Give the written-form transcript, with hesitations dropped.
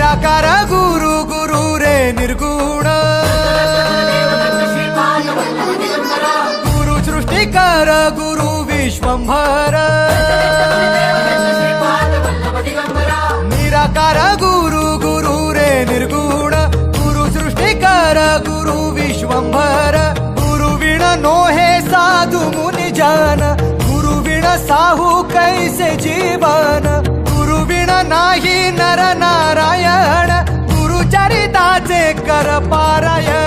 निराकार गुरु गुरु रे निर्गुण गुरु सृष्टिकर गुरु विश्वंभर निराकार गुरु गुरु रे निर्गुण गुरु सृष्टिकर गुरु विश्वंभर गुरु विण नोहे साधु मुनि जन गुरु विण साहू कैसे जीवन गुरु विण नाही नर नारायण गुरु चरिताचे कर पारायण